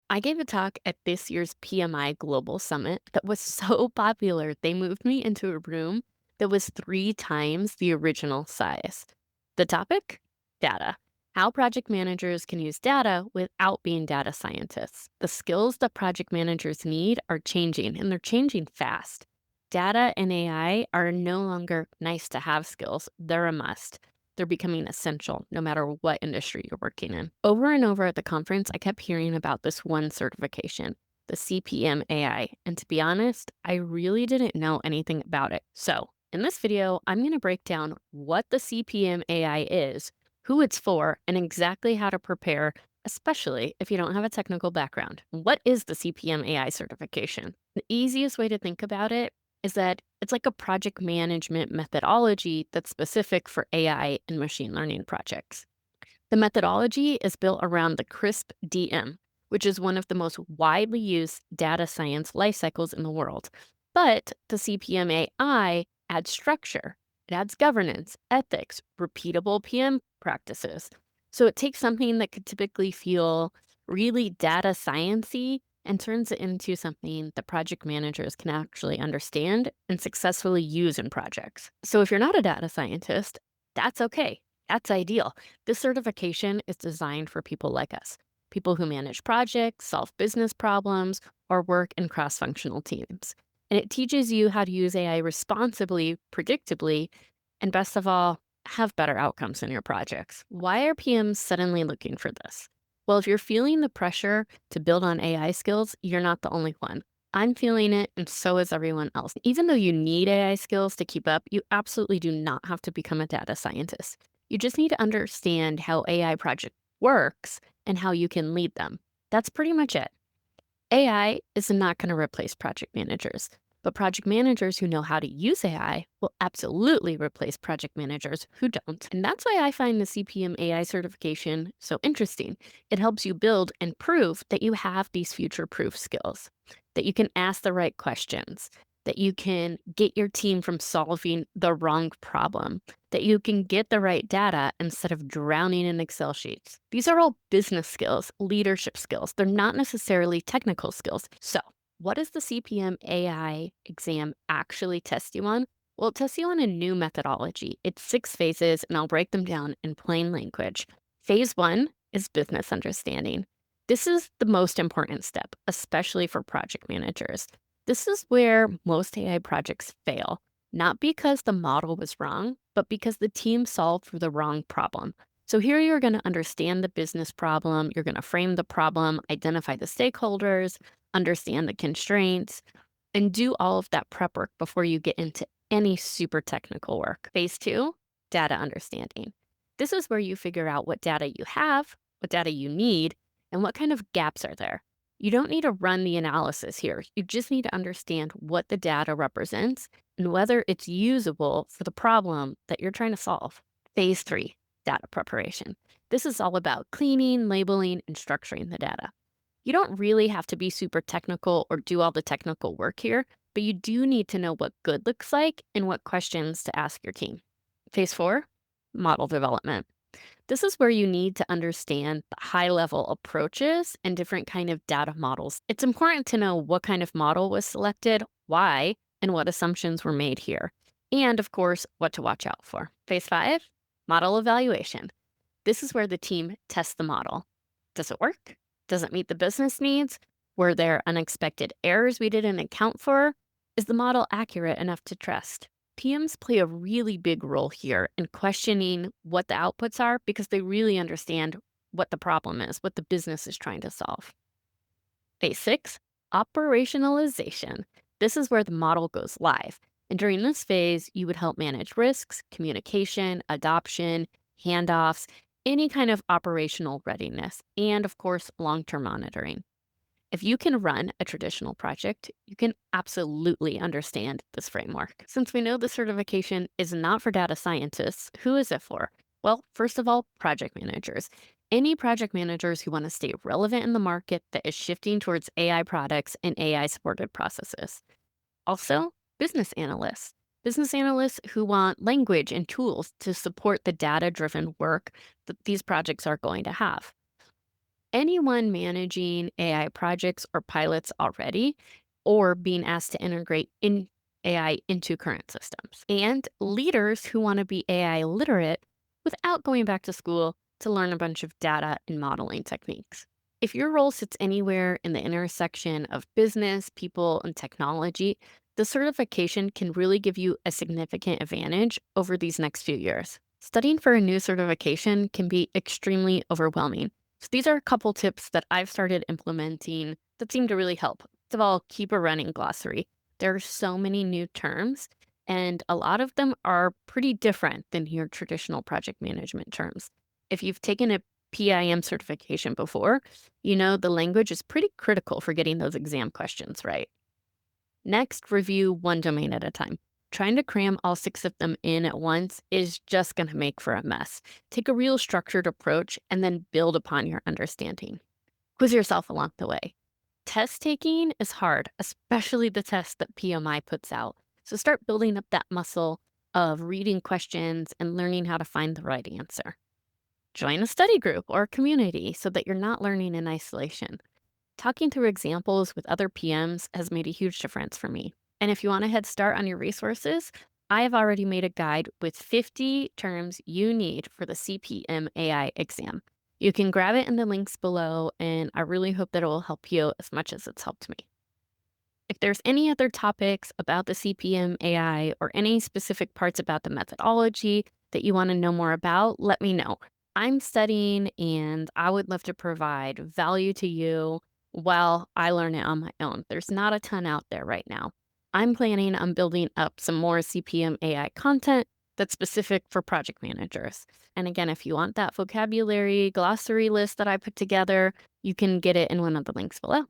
I gave a talk at this year's PMI Global Summit that was so popular, they moved me into a room that was 3 times the original size. The topic? Data. How project managers can use data without being data scientists. The skills that project managers need are changing, and they're changing fast. Data and AI are no longer nice to have skills, they're a must. They're becoming essential no matter what industry you're working in. Over and over at the conference, I kept hearing about this one certification, the CPM AI. And to be honest, I really didn't know anything about it. So in this video, I'm going to break down what the CPM AI is, who it's for, and exactly how to prepare, especially if you don't have a technical background. What is the CPM AI certification? The easiest way to think about it is that it's like a project management methodology that's specific for AI and machine learning projects. The methodology is built around the CRISP DM, which is one of the most widely used data science life cycles in the world. But the CPMAI adds structure, it adds governance, ethics, repeatable PM practices. So it takes something that could typically feel really data sciencey and turns it into something that project managers can actually understand and successfully use in projects. So if you're not a data scientist, that's okay. That's ideal. This certification is designed for people like us, people who manage projects, solve business problems, or work in cross functional teams. And it teaches you how to use AI responsibly, predictably, and best of all, have better outcomes in your projects. Why are PMs suddenly looking for this? Well, if you're feeling the pressure to build on AI skills, you're not the only one. I'm feeling it, and so is everyone else. Even though you need AI skills to keep up, you absolutely do not have to become a data scientist. You just need to understand how AI project works and how you can lead them. That's pretty much it. AI is not going to replace project managers, but project managers who know how to use AI will absolutely replace project managers who don't. And that's why I find the CPM AI certification so interesting. It helps you build and prove that you have these future proof skills, that you can ask the right questions, that you can get your team from solving the wrong problem, that you can get the right data instead of drowning in Excel sheets. These are all business skills, leadership skills. They're not necessarily technical skills. So, what does the CPM AI exam actually test you on? Well, it tests you on a new methodology. It's 6 phases, and I'll break them down in plain language. Phase one is business understanding. This is the most important step, especially for project managers. This is where most AI projects fail, not because the model was wrong, but because the team solved for the wrong problem. So here you're going to understand the business problem, you're going to frame the problem, identify the stakeholders, understand the constraints, and do all of that prep work before you get into any super technical work. Phase two, data understanding. This is where you figure out what data you have, what data you need, and what kind of gaps are there. You don't need to run the analysis here. You just need to understand what the data represents and whether it's usable for the problem that you're trying to solve. Phase three, data preparation. This is all about cleaning, labeling, and structuring the data. You don't really have to be super technical or do all the technical work here, but you do need to know what good looks like and what questions to ask your team. Phase four, model development. This is where you need to understand the high level approaches and different kind of data models. It's important to know what kind of model was selected, why, and what assumptions were made here. And of course, what to watch out for. Phase five, model evaluation. This is where the team tests the model. Does it work? Does it meet the business needs? Were there unexpected errors we didn't account for? Is the model accurate enough to trust? PMs play a really big role here in questioning what the outputs are because they really understand what the problem is, what the business is trying to solve. Phase six, operationalization. This is where the model goes live. And during this phase, you would help manage risks, communication, adoption, handoffs, any kind of operational readiness, and of course, long term monitoring. If you can run a traditional project, you can absolutely understand this framework. Since we know the certification is not for data scientists, who is it for? Well, first of all, project managers. Any project managers who want to stay relevant in the market that is shifting towards AI products and AI supported processes. Also, business analysts. Business analysts who want language and tools to support the data driven work that these projects are going to have. Anyone managing AI projects or pilots already, or being asked to integrate in AI into current systems, and leaders who want to be AI literate without going back to school to learn a bunch of data and modeling techniques. If your role sits anywhere in the intersection of business, people, and technology, the certification can really give you a significant advantage over these next few years. Studying for a new certification can be extremely overwhelming, so these are a couple tips that I've started implementing that seem to really help. First of all, keep a running glossary. There are so many new terms, and a lot of them are pretty different than your traditional project management terms. If you've taken a PIM certification before, you know the language is pretty critical for getting those exam questions right. Next, review one domain at a time. Trying to cram all six of them in at once is just going to make for a mess. Take a real structured approach and then build upon your understanding. Quiz yourself along the way. Test taking is hard, especially the tests that PMI puts out. So start building up that muscle of reading questions and learning how to find the right answer. Join a study group or a community so that you're not learning in isolation. Talking through examples with other PMs has made a huge difference for me. And if you want a head start on your resources, I have already made a guide with 50 terms you need for the CPM AI exam. You can grab it in the links below, and I really hope that it will help you as much as it's helped me. If there's any other topics about the CPM AI or any specific parts about the methodology that you want to know more about, let me know. I'm studying and I would love to provide value to you while I learn it on my own. There's not a ton out there right now. I'm planning on building up some more CPM AI content that's specific for project managers. And again, if you want that vocabulary glossary list that I put together, you can get it in one of the links below.